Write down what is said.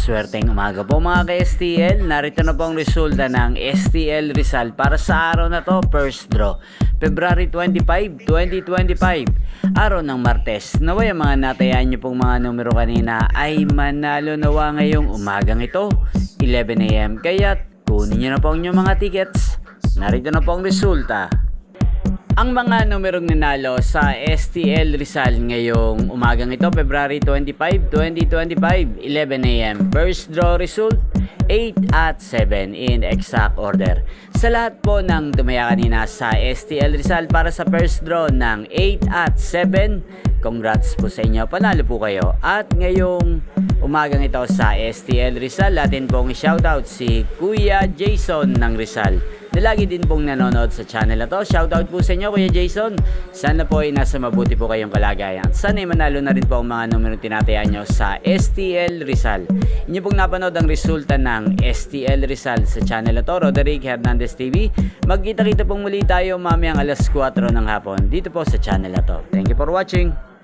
Maswerteng umaga po mga ka-STL. Narito na po ang resulta ng STL Rizal para sa araw na to, first draw. February 25, 2025. Araw ng Martes. Naway ang mga natayaan nyo pong mga numero kanina ay manalo nawa ngayong umagang ito, 11 AM. Kaya kunin nyo na po ang inyong mga tickets. Narito na po ang resulta. Ang mga numerong nanalo sa STL Rizal ngayong umagang ito, February 25, 2025, 11 AM. First draw result, 8 at 7 in exact order. Sa lahat po ng tumaya kanina sa STL Rizal para sa first draw ng 8 at 7, congrats po sa inyo, panalo po kayo. At ngayong umagang ito sa STL Rizal, atin pong shoutout si Kuya Jason ng Rizal na lagi din pong nanonood sa channel na to. Shoutout po sa inyo Kuya Jason. Sana po ay nasa mabuti po kayong kalagayan. Sana ay manalo na rin po ang mga numero tinatayaan nyo sa STL Rizal. Inyo pong napanood ang resulta ng STL Rizal sa channel na to, Roderick Hernandez TV. Magkita-kita pong muli tayo mamayang alas 4 ng hapon dito po sa channel na to. Thank you for watching.